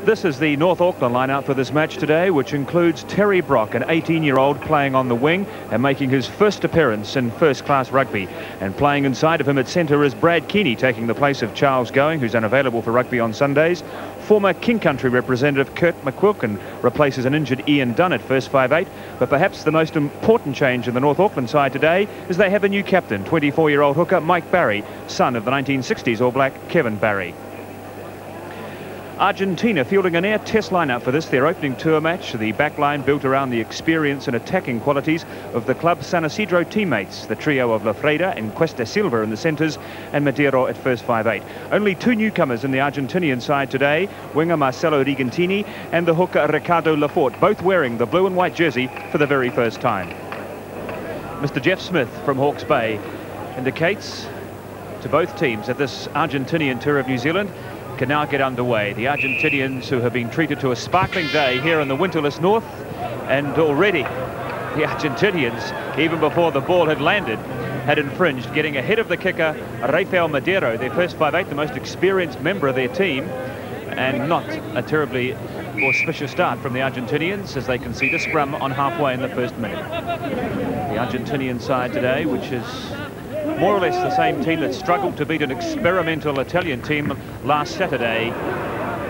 This is the North Auckland lineup for this match today, which includes Terry Brock, an 18-year-old playing on the wing and making his first appearance in first-class rugby. And playing inside of him at centre is Brad Keeney, taking the place of Charles Going, who's unavailable for rugby on Sundays. Former King Country representative Kurt McQuilkin replaces an injured Ian Dunn at first 5'8". But perhaps the most important change in the North Auckland side today is they have a new captain, 24-year-old hooker Mike Barry, son of the 1960s All Black Kevin Barry. Argentina fielding an air test lineup for this, their opening tour match. The backline built around the experience and attacking qualities of the club San Isidro teammates, the trio of Lafreda and Cuesta Silva in the centres and Madero at first 5'8". Only two newcomers in the Argentinian side today, winger Marcelo Rigantini and the hooker Ricardo Lafort, both wearing the blue and white jersey for the very first time. Mr. Jeff Smith from Hawke's Bay indicates to both teams that this Argentinian tour of New Zealand can now get underway. The Argentinians, who have been treated to a sparkling day here in the winterless north, and already the Argentinians, even before the ball had landed, had infringed, getting ahead of the kicker Rafael Madero, their first 5'8", the most experienced member of their team, and not a terribly auspicious start from the Argentinians as they concede a scrum on halfway in the first minute. The Argentinian side today, which is more or less the same team that struggled to beat an experimental Italian team last Saturday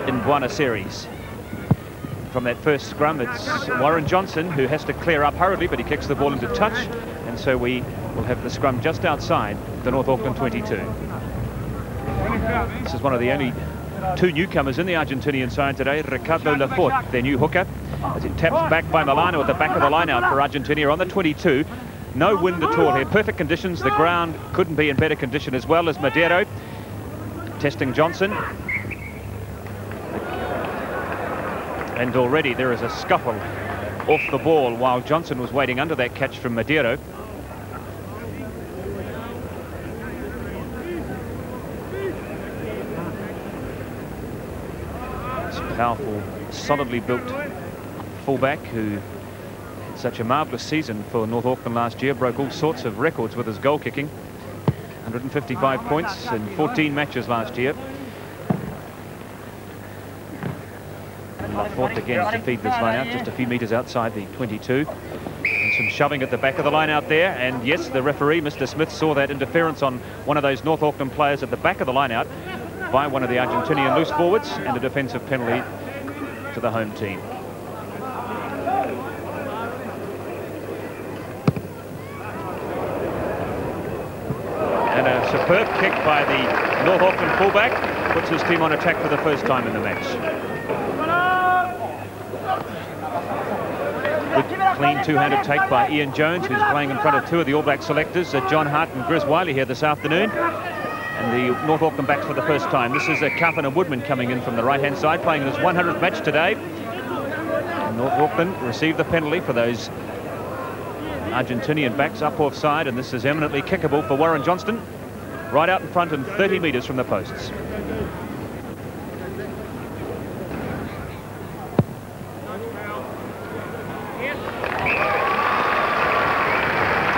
in Buenos Aires. From that first scrum, it's Warren Johnson who has to clear up hurriedly, but he kicks the ball into touch, and so we will have the scrum just outside the North Auckland 22. This is one of the only two newcomers in the Argentinian side today, Ricardo Lafort, their new hooker, as it taps back by Milano at the back of the line out for Argentina on the 22. No wind at all here, perfect conditions. The ground couldn't be in better condition, as well as Madero. Testing Johnson. And already there is a scuffle off the ball while Johnson was waiting under that catch from Madero. This powerful, solidly built fullback who such a marvellous season for North Auckland last year, broke all sorts of records with his goal kicking. 155 points in 14 matches last year. And Lafort again to feed this line out, just a few metres outside the 22. And some shoving at the back of the line out there. And yes, the referee, Mr. Smith, saw that interference on one of those North Auckland players at the back of the line out by one of the Argentinian loose forwards, and a defensive penalty to the home team. Superb kick by the North Auckland fullback, puts his team on attack for the first time in the match. Good, clean two-handed take by Ian Jones, who's playing in front of two of the All Black selectors, John Hart and Grizz Wiley here this afternoon. And the North Auckland backs for the first time. This is Kaufman Woodman coming in from the right-hand side, playing his 100th match today. And North Auckland received the penalty for those Argentinian backs up offside, and this is eminently kickable for Warren Johnston. Right out in front and 30 metres from the posts.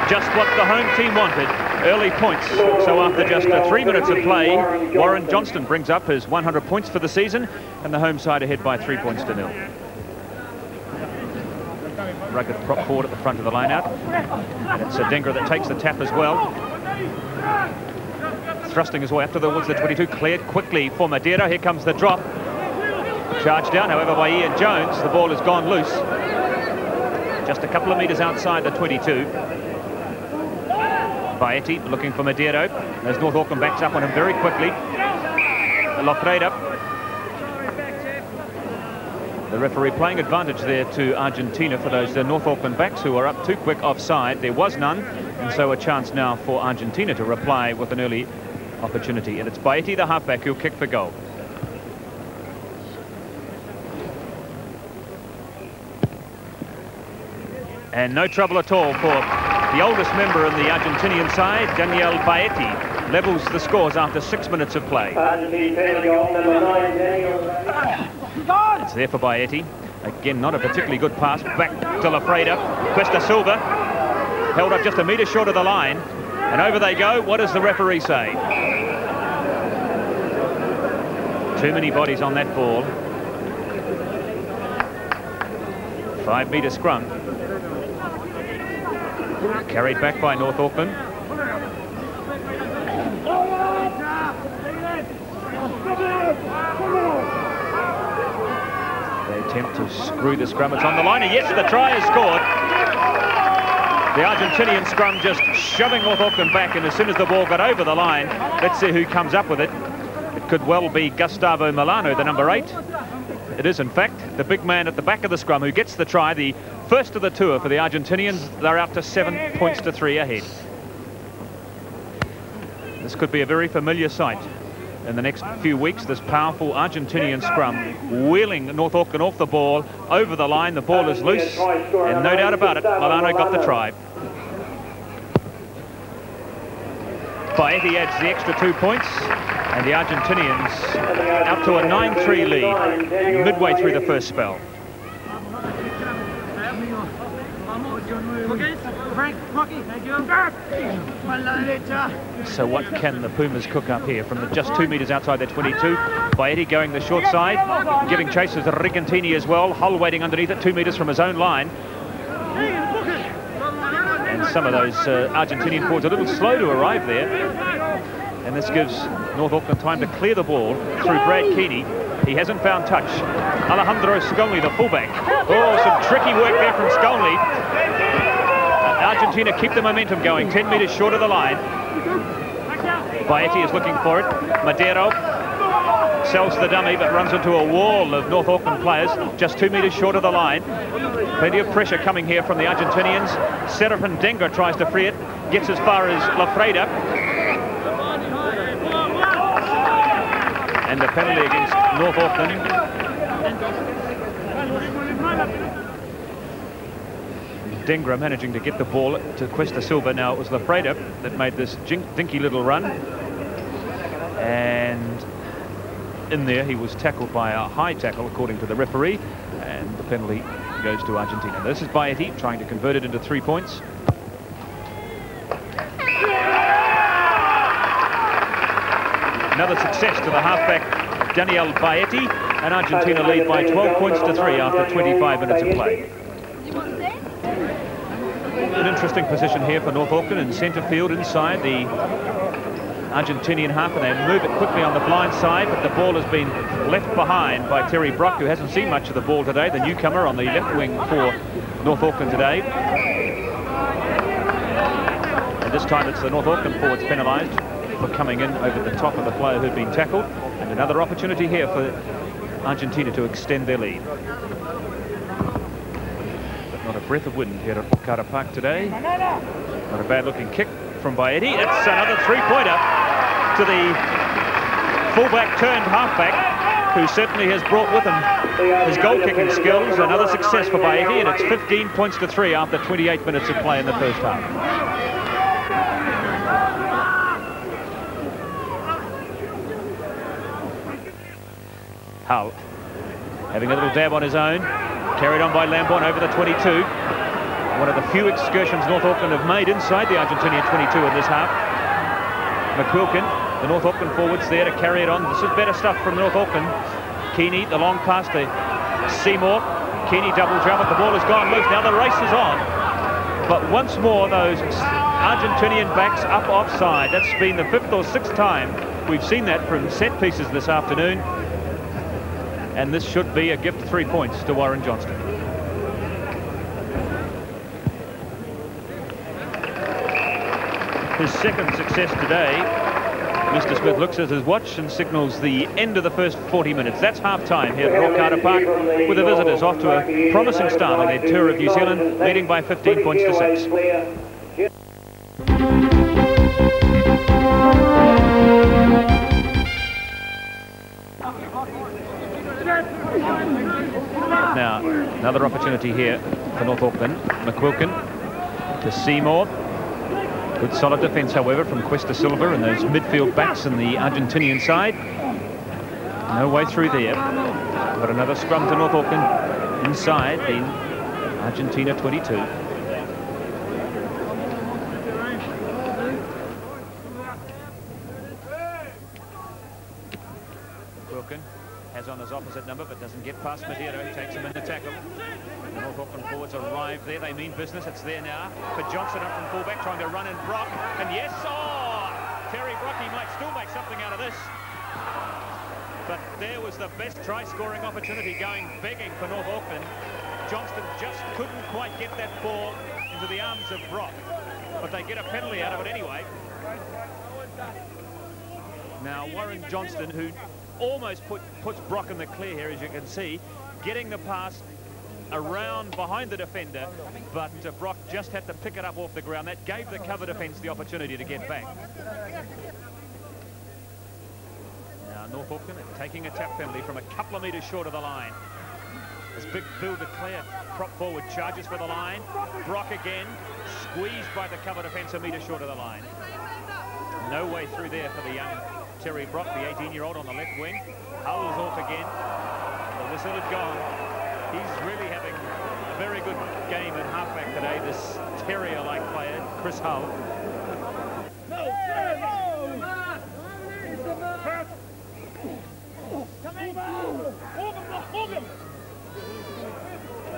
Just what the home team wanted, early points. So after just 3 minutes of play, Warren Johnston brings up his 100 points for the season, and the home side ahead by 3 points to 0. Rugged prop forward at the front of the line out, and it's Dengra that takes the tap as well. Thrusting his way up towards the 22, cleared quickly for Madero. Here comes the drop. Charged down, however, by Ian Jones. The ball has gone loose. Just a couple of metres outside the 22. Baeti looking for Madero. As North Auckland backs up on him very quickly. Lafreda. The referee playing advantage there to Argentina for those North Auckland backs who are up too quick offside. There was none, and so a chance now for Argentina to reply with an early opportunity. And it's Baeti, the halfback, who'll kick for goal. And no trouble at all for the oldest member in the Argentinian side, Daniel Baeti, levels the scores after 6 minutes of play. It's there for Baeti. Again, not a particularly good pass. Back to Lafreda. Cuesta Silva held up just a metre short of the line. And over they go. What does the referee say? Too many bodies on that ball. 5-metre scrum. Carried back by North Auckland. They attempt to screw the scrum. It's on the line, and yes, the try is scored. The Argentinian scrum just shoving North Auckland back, and as soon as the ball got over the line, let's see who comes up with it. It could well be Gustavo Milano, the number 8. It is, in fact, the big man at the back of the scrum who gets the try, the first of the tour for the Argentinians. They're out to 7 points to 3 ahead. This could be a very familiar sight in the next few weeks, this powerful Argentinian scrum wheeling North Auckland off the ball, over the line. The ball is loose, and no doubt about it, Milano got the try. Paeti adds the extra 2 points, and the Argentinians out to a 9-3 lead midway through the first spell. So what can the Pumas cook up here from just 2 metres outside their 22? Paeti going the short side, giving chase to Rigantini as well. Hull waiting underneath it, 2 metres from his own line. And some of those Argentinian forwards a little slow to arrive there. And this gives North Auckland time to clear the ball through Brad Keeney. He hasn't found touch. Alejandro Scolny, the fullback. Oh, some tricky work there from Scolny. Argentina keep the momentum going, 10 metres short of the line. Paeti is looking for it. Madero sells the dummy, but runs into a wall of North Auckland players, just 2 metres short of the line. Plenty of pressure coming here from the Argentinians. Serafin Denga tries to free it, gets as far as Lafreda. And the penalty against North Auckland. Dengra managing to get the ball to Cuesta Silva. Now it was Lafreda that made this dinky little run. And in there he was tackled by a high tackle according to the referee. And the penalty goes to Argentina. This is Paeti trying to convert it into 3 points. Another success to the halfback Daniel Paeti, and Argentina lead by 12 points to 3 after 25 minutes of play. An interesting position here for North Auckland in centre field inside the Argentinian half, and they move it quickly on the blind side, but the ball has been left behind by Terry Brock, who hasn't seen much of the ball today, the newcomer on the left wing for North Auckland today. And this time it's the North Auckland forwards penalised for coming in over the top of the player who'd been tackled, and another opportunity here for Argentina to extend their lead. But not a breath of wind here at Auckland Park today. Not a bad looking kick from Paeti. It's another 3-pointer to the fullback turned halfback, who certainly has brought with him his goal-kicking skills. Another success for Paeti, and it's 15 points to 3 after 28 minutes of play in the first half. Hull having a little dab on his own, carried on by Lamborn over the 22. One of the few excursions North Auckland have made inside the Argentinian 22 in this half. McQuilkin, the North Auckland forwards there to carry it on. This is better stuff from North Auckland. Keeney, the long pass to Seymour. Keeney double jump, but the ball has gone loose. Now the race is on. But once more, those Argentinian backs up offside. That's been the 5th or 6th time we've seen that from set pieces this afternoon. And this should be a gift of 3 points to Warren Johnston. His second success today. Mr. Smith looks at his watch and signals the end of the first 40 minutes. That's half-time here at Auckland Park, with the visitors off to a promising start on their tour of New Zealand, leading by 15 points to 6. Now, another opportunity here for North Auckland. McQuilkin to Seymour. Good solid defence, however, from Cuesta Silva and those midfield backs in the Argentinian side. No way through there. But another scrum to North Auckland inside the Argentina 22. McQuilkin has on his opposite number, but doesn't get past Madeira, who takes him in the tackle. The North Auckland forwards arrive there. They mean business. It's there now. For Johnson up from fullback, trying to run in Brock. And yes, Terry Brocky might still make something out of this. But there was the best try-scoring opportunity going begging for North Auckland. Johnston just couldn't quite get that ball into the arms of Brock. But they get a penalty out of it anyway. Now, Warren Johnston, who almost puts Brock in the clear here, as you can see, getting the pass around behind the defender, but Brock just had to pick it up off the ground. That gave the cover defence the opportunity to get back. Now, North Auckland taking a tap penalty from a couple of metres short of the line. As Big Bill Declare prop forward charges for the line. Brock again, squeezed by the cover defence a metre short of the line. No way through there for the young Terry Brock, the 18-year-old on the left wing. Hull's off again. The whistle had gone. He's really having a very good game in halfback today, this terrier-like player, Chris Hull.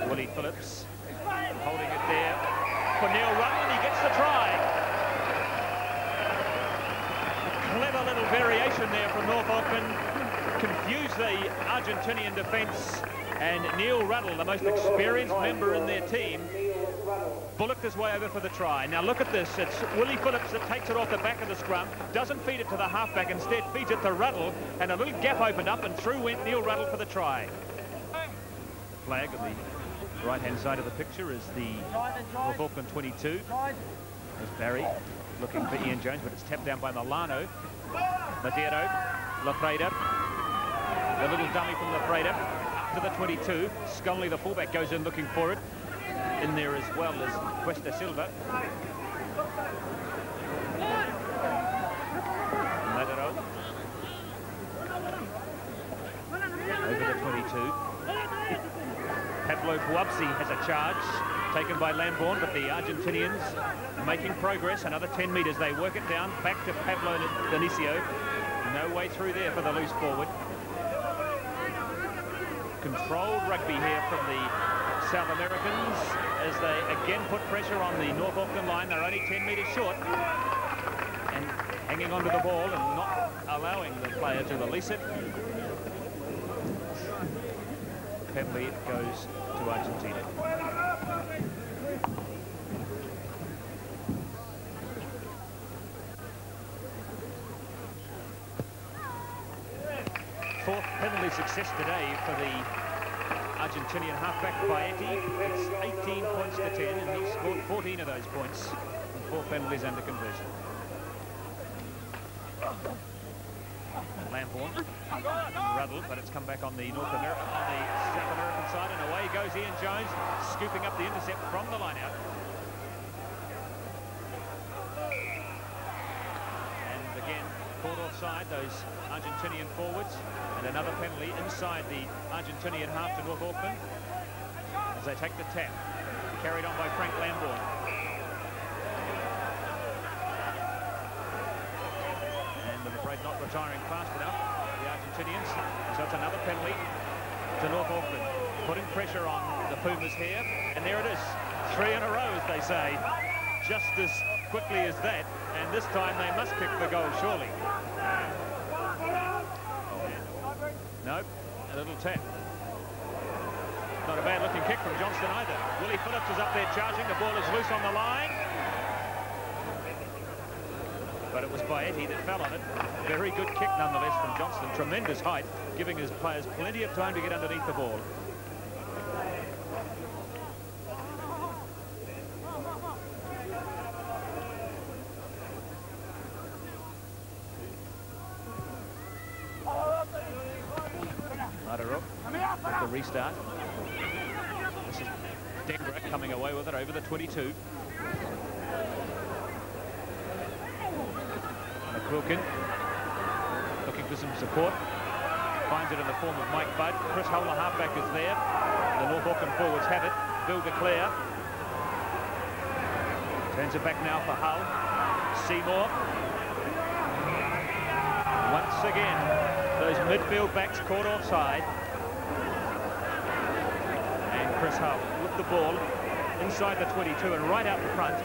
Willie Phillips holding it there for Neil Ruddle, and he gets the try. A clever little variation there from North Auckland. Confused the Argentinian defence, and Neil Ruddle, the most experienced member in their team, bullocked his way over for the try. Now look at this. It's Willie Phillips that takes it off the back of the scrum, doesn't feed it to the halfback, instead feeds it to Ruddle, and a little gap opened up, and through went Neil Ruddle for the try. The flag on the right-hand side of the picture is the North Auckland 22. There's Barry looking for Ian Jones, but it's tapped down by Milano. Madeira, Lafreda, the little dummy from Lafreda, up to the 22. Scully, the fullback, goes in looking for it. In there as well as Cuesta Silva. Madeira over the 22. Pablo Puapsi has a charge taken by Lambourne, but the Argentinians making progress. Another 10 metres. They work it down back to Pablo Dionisio. No way through there for the loose forward. Controlled rugby here from the South Americans as they again put pressure on the North Auckland line. They're only 10 metres short and hanging onto the ball and not allowing the player to release it. Penalty goes to Argentina. Fourth penalty success today for the Argentinian halfback Paetti. It's 18 points to 10, and he's scored 14 of those points and 4 penalties under conversion. Lambourne, Ruddle, but it's come back on the South American side, and away goes Ian Jones, scooping up the intercept from the line out. And again, caught offside, those Argentinian forwards, and another penalty inside the Argentinian half to North Auckland as they take the tap, carried on by Frank Lambourne. And I'm afraid not retiring fast enough, the Argentinians, so it's another penalty to North Auckland, putting pressure on the Pumas here, and there it is, 3 in a row, as they say, just as quickly as that, and this time they must kick the goal, surely. Nope, a little tap. Not a bad looking kick from Johnston either. Willie Phillips is up there charging, the ball is loose on the line. But it was Paetti that fell on it. Very good kick nonetheless from Johnston. Tremendous height, giving his players plenty of time to get underneath the ball. With the restart. This is Dengra coming away with it over the 22. McQuilkin looking for some support. Finds it in the form of Mike Budd. Chris Hull, the halfback, is there. The North Auckland forwards have it. Bill Declare turns it back now for Hull. Seymour. Once again, Those midfield backs caught offside. And Chris Hull with the ball inside the 22 and right out the front.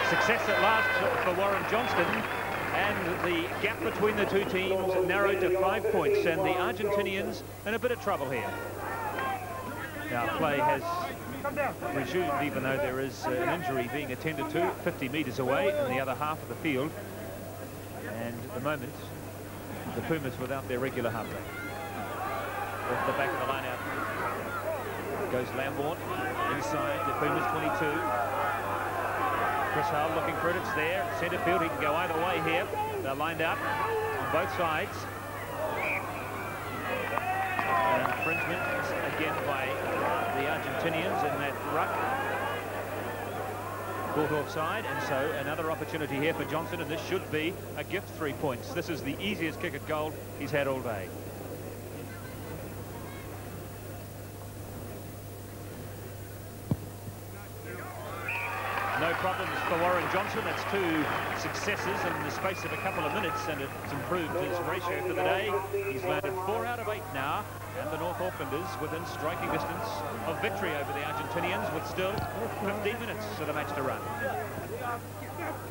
Success at last for Warren Johnston, and the gap between the two teams narrowed to 5 points, and the Argentinians in a bit of trouble here. Now play has resumed, even though there is an injury being attended to 50 metres away in the other half of the field, and at the moment the Pumas without their regular halfback. Off the back of the line out goes Lamborn inside the Pumas 22. Chris Hull looking for it, it's there, centre field, he can go either way here. They're lined up on both sides. An infringement again by the Argentinians in that ruck. Caught offside, and so another opportunity here for Johnson, and this should be a gift 3 points. This is the easiest kick at goal he's had all day. No problems for Warren Johnson. That's 2 successes in the space of a couple of minutes, and it's improved his ratio for the day. He's landed 4 out of 8 now, and the North Aucklanders within striking distance of victory over the Argentinians with still 15 minutes of the match to run.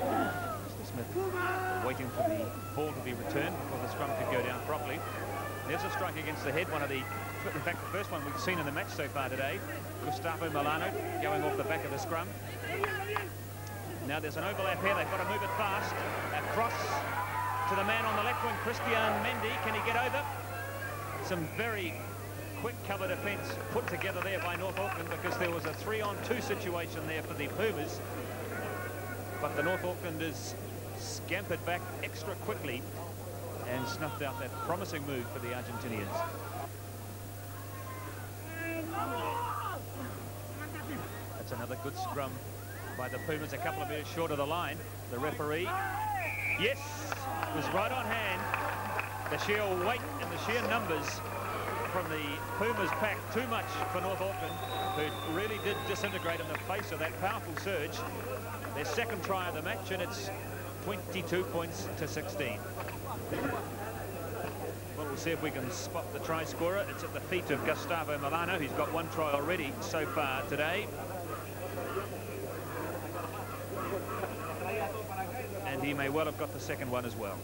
Mr. Smith waiting for the ball to be returned before the scrum could go down properly. There's a strike against the head, in fact, the first one we've seen in the match so far today. Gustavo Milano going off the back of the scrum. Now there's an overlap here, they've got to move it fast. Across to the man on the left wing, Christian Mendy. Can he get over? Some very quick cover defence put together there by North Auckland, because there was a 3-on-2 situation there for the Pumas. But the North Aucklanders scampered back extra quickly and snuffed out that promising move for the Argentinians. That's another good scrum by the Pumas, a couple of metres short of the line. The referee, yes, was right on hand. The sheer weight and the sheer numbers from the Pumas pack, too much for North Auckland, who really did disintegrate in the face of that powerful surge. Their second try of the match, and it's 22 points to 16. Well, we'll see if we can spot the try scorer. It's at the feet of Gustavo Milano. He's got 1 try already so far today. And he may well have got the second one as well.